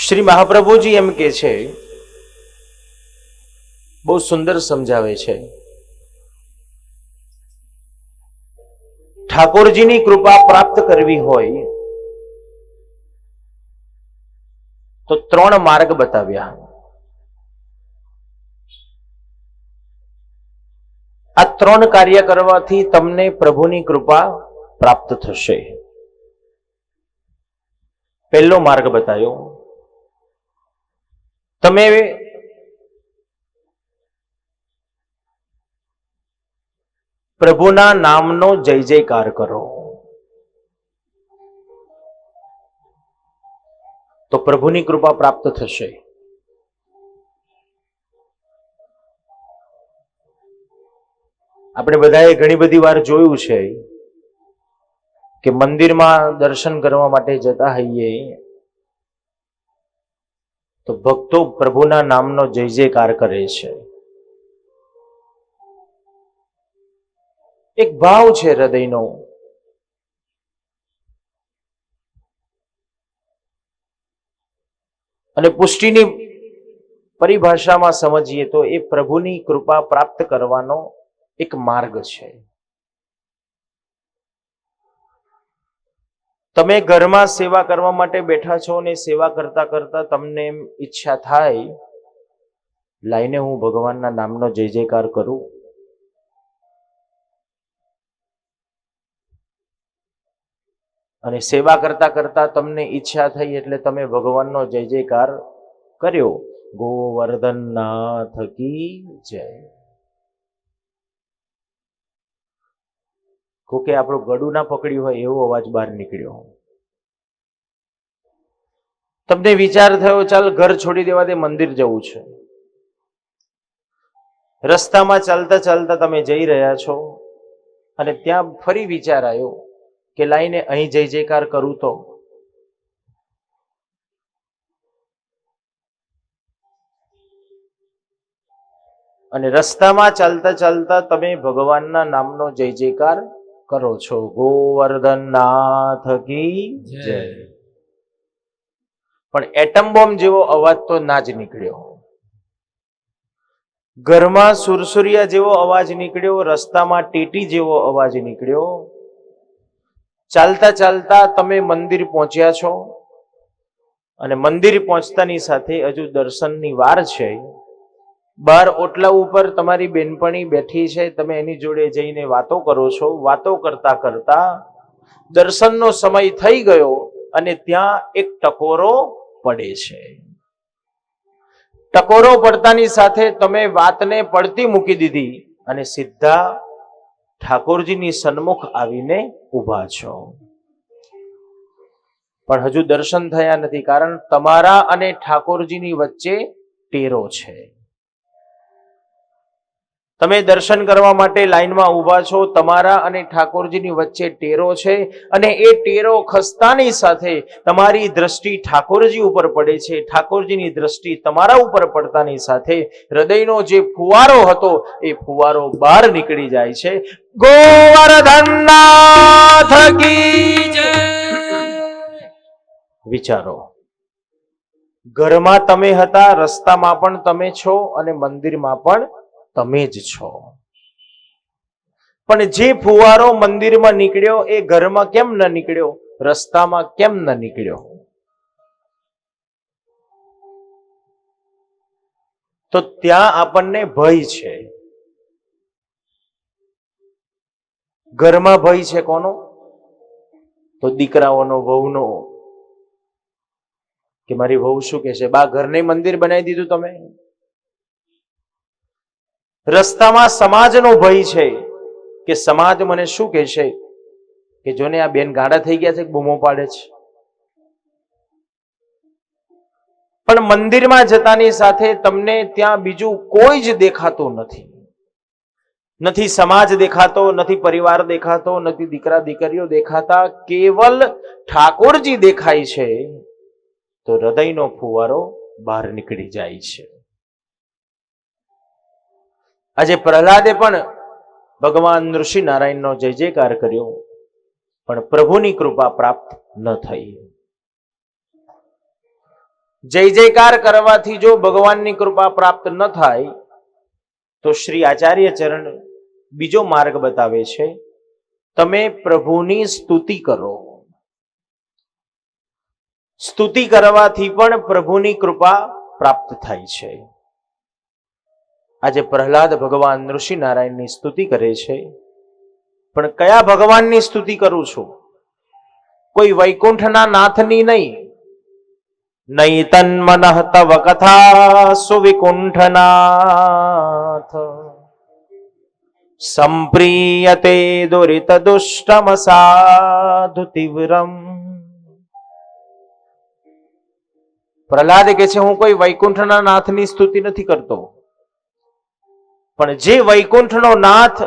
શ્રી મહાપ્રભુજી એમ કે છે, બહુ સુંદર સમજાવે છે, ઠાકોરજીની કૃપા પ્રાપ્ત કરવી હોય તો 3 માર્ગ બતાવ્યા. આ 3 કાર્ય કરવાથી તમને પ્રભુની કૃપા પ્રાપ્ત થશે. પહેલો માર્ગ બતાવ્યો, તમે પ્રભુના નામનો જય જયકાર કરો તો પ્રભુની કૃપા પ્રાપ્ત થશે. આપણે બધાએ ઘણી બધી વાર જોયું છે કે મંદિરમાં દર્શન કરવા માટે જતા હોઈએ તો ભક્તો પ્રભુના નામનો જય જયકાર કરે છે. એક ભાવ છે હૃદયનો. અને પુષ્ટિની પરિભાષામાં સમજીએ તો એ પ્રભુની કૃપા પ્રાપ્ત કરવાનો એક માર્ગ છે. તમે ઘરમાં સેવા કરવા માટે બેઠા છો ને સેવા કરતા કરતા તમને એમ ઈચ્છા થાય, લાઈને હું ભગવાનના નામનો જય જયકાર કરું. અને સેવા કરતા કરતા તમને ઈચ્છા થઈ એટલે તમે ભગવાનનો જય જયકાર કર્યો, ગોવર્ધનનાથ કી જય. કોકે આપણું ગળું ના પકડ્યું હોય એવો અવાજ બહાર નીકળ્યો. તમને વિચાર થયો, ચાલ ઘર છોડી દેવા દે, મંદિર જવું છે. રસ્તામાં ચાલતા ચાલતા તમે જઈ રહ્યા છો અને ત્યાં ફરી વિચાર આવ્યો કે લાઈને અહીં જય જયકાર કરું તો. અને રસ્તામાં ચાલતા ચાલતા તમે ભગવાનના નામનો જય જયકાર કરો છો, ગોવર્ધનનાથ કી જય. પણ એટમ બોમ્બ જેવો અવાજ તો ના જ નીકળ્યો. ઘરમાં સુરસુરિયા જેવો અવાજ નીકળ્યો, રસ્તામાં ટીટી જેવો અવાજ નીકળ્યો. ચાલતા ચાલતા તમે મંદિર પહોંચ્યા છો અને મંદિર પહોંચતાની સાથે હજુ દર્શનની વાર છે. બહાર ઓટલા ઉપર તમારી બેનપણી બેઠી છે, તમે એની જોડે જઈને વાતો કરો છો. વાતો કરતા કરતા દર્શનનો સમય થઈ ગયો અને ત્યાં એક ટકોરો પડે છે. ટકોરો પડતાની સાથે તમે વાતને પડતી મૂકી દીધી અને સીધા ઠાકોરજીની સન્મુખ આવીને ઊભા છો. પણ હજુ દર્શન થયા નથી, કારણ તમારા અને ઠાકોરજીની વચ્ચે ટેરો છે. તમે દર્શન કરવા માટે લાઈનમાં ઊભા છો, તમારા અને ઠાકોરજીની વચ્ચે ટેરો છે અને એ ટેરો ખસતાની સાથે તમારી દ્રષ્ટિ ઠાકોરજી ઉપર પડે છે. ઠાકોરજીની દ્રષ્ટિ તમારા ઉપર પડતાની સાથે હૃદયનો જે ફુવારો હતો એ ફુવારો બહાર નીકળી જાય છે. ગોવર્ધનનાથ કી જય. વિચારો, ઘરમાં તમે હતા, રસ્તામાં પણ તમે છો અને મંદિરમાં પણ તમે જ છો. પણ જે ફુવારો મંદિરમાં નીકળ્યો એ ઘરમાં કેમ ન નીકળ્યો, રસ્તામાં કેમ ન નીકળ્યો? તો ત્યાં આપણને ભય છે. ઘરમાં ભય છે કોનો? તો દીકરાઓનો, વહુનો, કે મારી વહુ શું કહેશે. બા, ઘરને મંદિર બનાવી દીધું તમે. રસ્તામાં સમાજનો ભય છે કે સમાજ મને શું કહેશે, કે જોને આ બેન ગાડા થઈ ગયા છે, બૂમો પાડે છે. પણ મંદિરમાં જતાની સાથે તમને ત્યાં બીજું કોઈ જ દેખાતું નથી. નથી સમાજ દેખાતો, નથી પરિવાર દેખાતો, નથી દીકરા દીકરીઓ દેખાતા, કેવલ ઠાકોરજી દેખાય છે. તો હૃદયનો ફુવારો બહાર નીકળી જાય છે. આજે પ્રહલાદે પણ ભગવાન ઋષિ નારાયણનો જય જયકાર કર્યો, પણ પ્રભુની કૃપા પ્રાપ્ત ન થઈ. જય જયકાર કરવાથી જો ભગવાનની કૃપા પ્રાપ્ત ન થાય તો શ્રી આચાર્ય ચરણ બીજો માર્ગ બતાવે છે, તમે પ્રભુની સ્તુતિ કરો. સ્તુતિ કરવાથી પણ પ્રભુની કૃપા પ્રાપ્ત થાય છે. આજે પ્રહલાદ ભગવાન ઋષિ નારાયણની સ્તુતિ કરે છે, પણ કયા ભગવાનની સ્તુતિ કરું છું? કોઈ વૈકુંઠના નાથની નહીં. નૈતન મનઃ તવ કથા સુવિકુંઠનાથ સંપ્રિયતે દુરિત દુષ્ટમ સાધુ તીવ્રમ. પ્રહલાદ કહે છે, હું કોઈ વૈકુંઠના નાથની સ્તુતિ નથી કરતો, પણ જે વૈકુંઠનો નાથ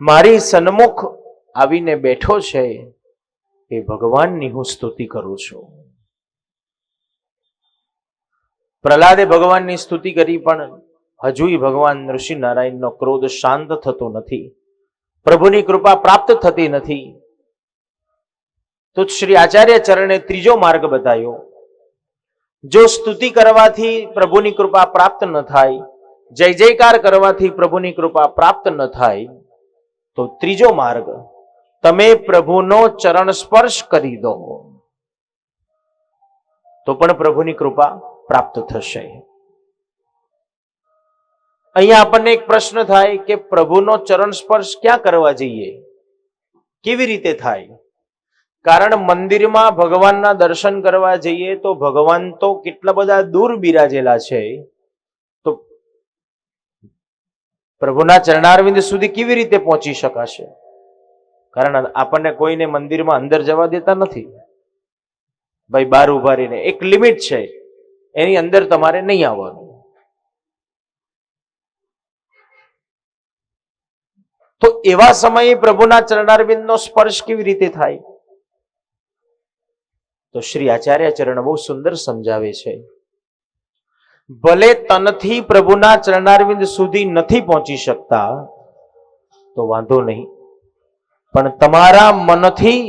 મારી સન્મુખ આવીને બેઠો છે એ ભગવાનની હું સ્તુતિ કરું છું. પ્રહલાદે ભગવાનની સ્તુતિ કરી, પણ હજુય ભગવાન ઋષિ નારાયણનો ક્રોધ શાંત થતો નથી, પ્રભુની કૃપા પ્રાપ્ત થતી નથી. તો શ્રી આચાર્ય ચરણે ત્રીજો માર્ગ બતાવ્યો. જો સ્તુતિ કરવાથી પ્રભુની કૃપા પ્રાપ્ત ન થાય, જય જયકાર કરવાથી પ્રભુની કૃપા પ્રાપ્ત ન થાય, તો ત્રીજો માર્ગ, તમે પ્રભુનો ચરણ સ્પર્શ કરી દો તો પણ પ્રભુની કૃપા પ્રાપ્ત થશે. અહીંયા આપણને એક પ્રશ્ન થાય કે પ્રભુનો ચરણ સ્પર્શ ક્યાં કરવા જઈએ, કેવી રીતે થાય? કારણ મંદિરમાં ભગવાનના દર્શન કરવા જઈએ તો ભગવાન તો કેટલા બધા દૂર બિરાજેલા છે, તો પ્રભુના ચરણારવિંદ સુધી કેવી રીતે પહોંચી શકાશે? કારણ આપણને કોઈને મંદિરમાં અંદર જવા દેતા નથી. ભાઈ બહાર ઉભા રહીને, એક લિમિટ છે, એની અંદર તમારે નહીં આવવાનું. તો એવા સમયે પ્રભુના ચરણારવિંદનો સ્પર્શ કેવી રીતે થાય? તો શ્રી આચાર્ય ચરણ બહુ સુંદર સમજાવે છે. ભલે તનથી પ્રભુના ચરણારવિંદ સુધી નથી પહોંચી શકતા તો વાંધો નહીં, પણ તમારા મનથી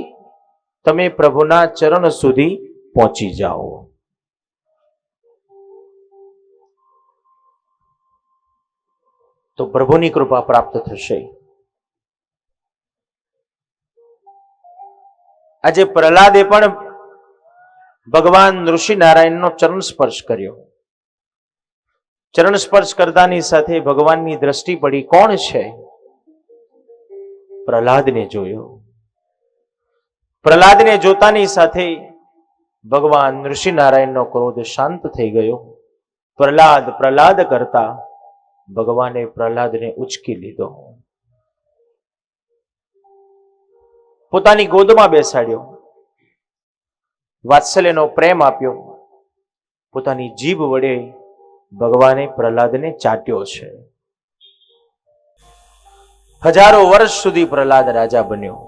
તમે પ્રભુના ચરણ સુધી પહોંચી જાઓ. તો પ્રભુની કૃપા પ્રાપ્ત થશે. આજે પ્રહલાદે પણ ભગવાન ઋષિ નારાયણનો ચરણ સ્પર્શ કર્યો. ચરણ સ્પર્શ કરતાની સાથે ભગવાનની દ્રષ્ટિ પડી. કોણ છે? પ્રહલાદને જોયો. પ્રહલાદને જોતાની સાથે ભગવાન ઋષિ નારાયણનો ક્રોધ શાંત થઈ ગયો. પ્રહલાદ પ્રહલાદ કરતા ભગવાને પ્રહલાદને ઉચકી લીધો, પોતાની ગોદમાં બેસાડ્યો, વાત્સલ્યનો પ્રેમ આપ્યો. પોતાની જીભ વડે ભગવાને પ્રહલાદને ચાટ્યો છે. હજારો વર્ષ સુધી પ્રહલાદ રાજા બન્યો.